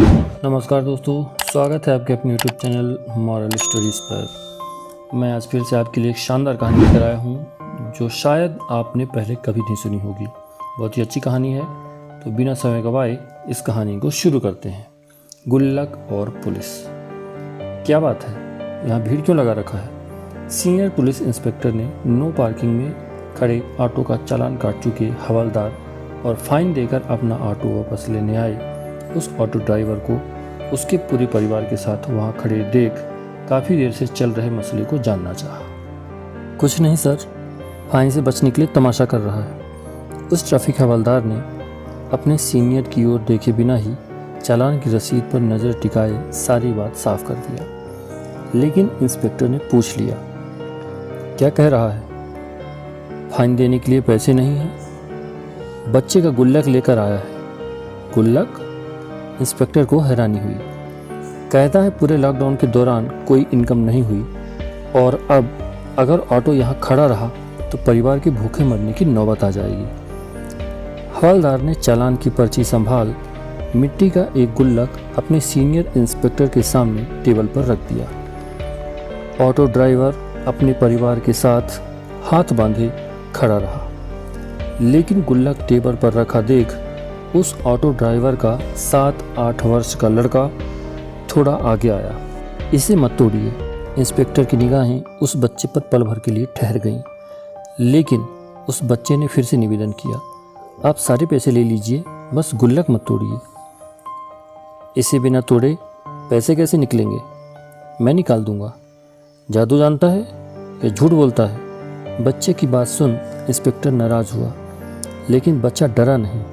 नमस्कार दोस्तों, स्वागत है आपके अपने YouTube चैनल मॉरल स्टोरीज़ पर। मैं आज फिर से आपके लिए एक शानदार कहानी लेकर आया हूँ जो शायद आपने पहले कभी नहीं सुनी होगी। बहुत ही अच्छी कहानी है, तो बिना समय गवाए इस कहानी को शुरू करते हैं। गुल्लक और पुलिस। क्या बात है, यहाँ भीड़ क्यों लगा रखा है? सीनियर पुलिस इंस्पेक्टर ने नो पार्किंग में खड़े ऑटो का चालान काट चुके हवलदार और फाइन देकर अपना ऑटो वापस लेने आए उस ऑटो ड्राइवर को उसके पूरे परिवार के साथ वहां खड़े देख काफ़ी देर से चल रहे मसले को जानना चाहा। कुछ नहीं सर, फाइन से बचने के लिए तमाशा कर रहा है। उस ट्रैफिक हवलदार ने अपने सीनियर की ओर देखे बिना ही चालान की रसीद पर नज़र टिकाए सारी बात साफ कर दिया। लेकिन इंस्पेक्टर ने पूछ लिया, क्या कह रहा है? फाइन देने के लिए पैसे नहीं हैं? बच्चे का गुल्लक लेकर आया है। गुल्लक? इंस्पेक्टर को हैरानी हुई। कहता है पूरे लॉकडाउन के दौरान कोई इनकम नहीं हुई और अब अगर ऑटो यहाँ खड़ा रहा तो परिवार के भूखे मरने की नौबत आ जाएगी। हवलदार ने चालान की पर्ची संभाल मिट्टी का एक गुल्लक अपने सीनियर इंस्पेक्टर के सामने टेबल पर रख दिया। ऑटो ड्राइवर अपने परिवार के साथ हाथ बांधे खड़ा रहा, लेकिन गुल्लक टेबल पर रखा देख उस ऑटो ड्राइवर का 7-8 वर्ष का लड़का थोड़ा आगे आया। इसे मत तोड़िए। इंस्पेक्टर की निगाहें उस बच्चे पर पल भर के लिए ठहर गईं, लेकिन उस बच्चे ने फिर से निवेदन किया, आप सारे पैसे ले लीजिए, बस गुल्लक मत तोड़िए। इसे बिना तोड़े पैसे कैसे निकलेंगे? मैं निकाल दूंगा। जादू जानता है या झूठ बोलता है? बच्चे की बात सुन इंस्पेक्टर नाराज हुआ, लेकिन बच्चा डरा नहीं।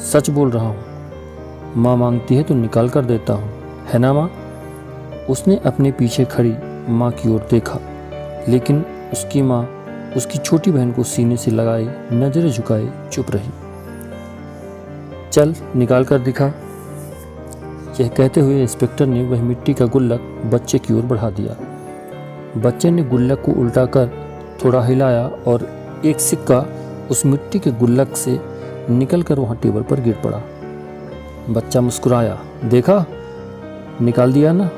सच बोल रहा हूँ, माँ मांगती है तो निकाल कर देता हूँ, है ना माँ? उसने अपने पीछे खड़ी माँ की ओर देखा, लेकिन उसकी माँ उसकी छोटी बहन को सीने से लगाए नजरें झुकाए चुप रही। चल निकाल कर दिखा। यह कहते हुए इंस्पेक्टर ने वह मिट्टी का गुल्लक बच्चे की ओर बढ़ा दिया। बच्चे ने गुल्लक को उल्टा कर थोड़ा हिलाया और एक सिक्का उस मिट्टी के गुल्लक से निकलकर वहां टेबल पर गिर पड़ा। बच्चा मुस्कुराया, देखा, निकाल दिया ना?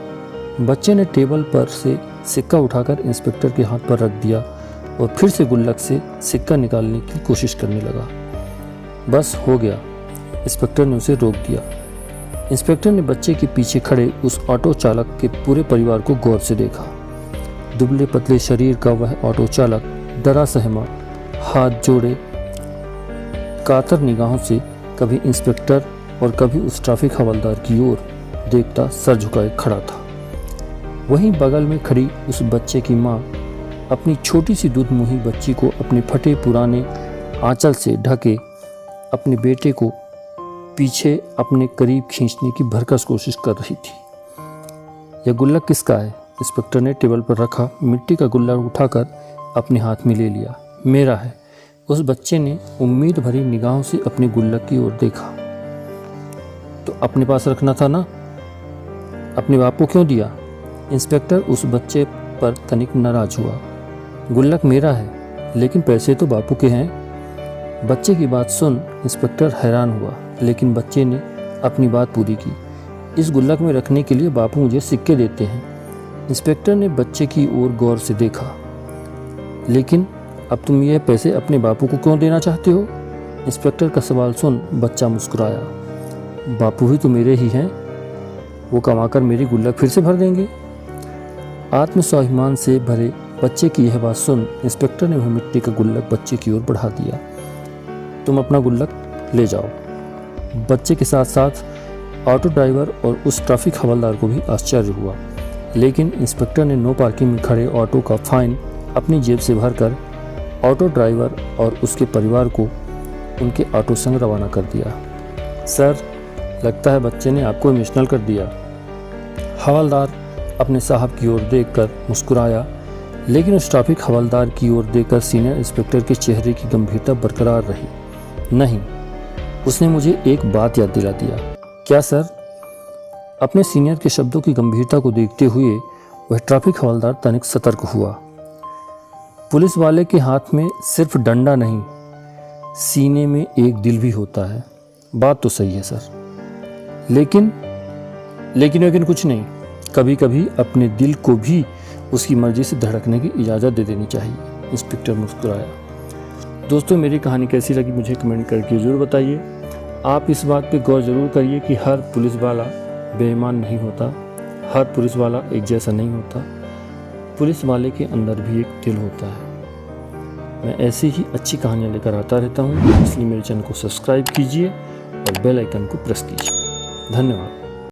बच्चे ने टेबल पर से सिक्का उठाकर इंस्पेक्टर के हाथ पर रख दिया और फिर से गुल्लक से सिक्का निकालने की कोशिश करने लगा। बस हो गया, इंस्पेक्टर ने उसे रोक दिया। इंस्पेक्टर ने बच्चे के पीछे खड़े उस ऑटो चालक के पूरे परिवार को गौर से देखा। दुबले पतले शरीर का वह ऑटो चालक डरा सहमा हाथ जोड़े कातर निगाहों से कभी इंस्पेक्टर और कभी उस ट्रैफिक हवलदार की ओर देखता सर झुकाए खड़ा था। वहीं बगल में खड़ी उस बच्चे की माँ अपनी छोटी सी दूध मुही बच्ची को अपने फटे पुराने आंचल से ढके अपने बेटे को पीछे अपने करीब खींचने की भरकस कोशिश कर रही थी। यह गुल्लक किसका है? इंस्पेक्टर ने टेबल पर रखा मिट्टी का गुल्लक उठाकर अपने हाथ में ले लिया। मेरा है। उस बच्चे ने उम्मीद भरी निगाहों से अपने गुल्लक की ओर देखा। तो अपने पास रखना था ना, अपने बाप को क्यों दिया? इंस्पेक्टर उस बच्चे पर तनिक नाराज हुआ। गुल्लक मेरा है, लेकिन पैसे तो बापू के हैं। बच्चे की बात सुन इंस्पेक्टर हैरान हुआ, लेकिन बच्चे ने अपनी बात पूरी की। इस गुल्लक में रखने के लिए बापू मुझे सिक्के देते हैं। इंस्पेक्टर ने बच्चे की ओर गौर से देखा। लेकिन अब तुम यह पैसे अपने बापू को क्यों देना चाहते हो? इंस्पेक्टर का सवाल सुन बच्चा मुस्कुराया। बापू ही तो मेरे ही हैं, वो कमाकर मेरी गुल्लक फिर से भर देंगे। आत्मस्वाभिमान से भरे बच्चे की यह बात सुन इंस्पेक्टर ने वह मिट्टी का गुल्लक बच्चे की ओर बढ़ा दिया। तुम अपना गुल्लक ले जाओ। बच्चे के साथ साथ ऑटो ड्राइवर और उस ट्रैफिक हवलदार को भी आश्चर्य हुआ, लेकिन इंस्पेक्टर ने नो पार्किंग में खड़े ऑटो का फाइन अपनी जेब से भरकर ऑटो ड्राइवर और उसके परिवार को उनके ऑटो संग रवाना कर दिया। सर, लगता है बच्चे ने आपको इमोशनल कर दिया। हवलदार अपने साहब की ओर देखकर मुस्कुराया, लेकिन उस ट्रैफिक हवलदार की ओर देखकर सीनियर इंस्पेक्टर के चेहरे की गंभीरता बरकरार रही। नहीं, उसने मुझे एक बात याद दिला दिया। क्या सर? अपने सीनियर के शब्दों की गंभीरता को देखते हुए वह ट्रैफिक हवलदार तनिक सतर्क हुआ। पुलिस वाले के हाथ में सिर्फ डंडा नहीं, सीने में एक दिल भी होता है। बात तो सही है सर, लेकिन लेकिन कुछ नहीं, कभी कभी अपने दिल को भी उसकी मर्जी से धड़कने की इजाज़त दे देनी चाहिए। इंस्पेक्टर मुस्कुराया। दोस्तों, मेरी कहानी कैसी लगी मुझे कमेंट करके ज़रूर बताइए। आप इस बात पे गौर ज़रूर करिए कि हर पुलिस वाला बेईमान नहीं होता, हर पुलिस वाला एक जैसा नहीं होता। पुलिस वाले के अंदर भी एक दिल होता है। मैं ऐसी ही अच्छी कहानियाँ लेकर आता रहता हूँ, इसलिए मेरे चैनल को सब्सक्राइब कीजिए और बेल आइकन को प्रेस कीजिए। धन्यवाद।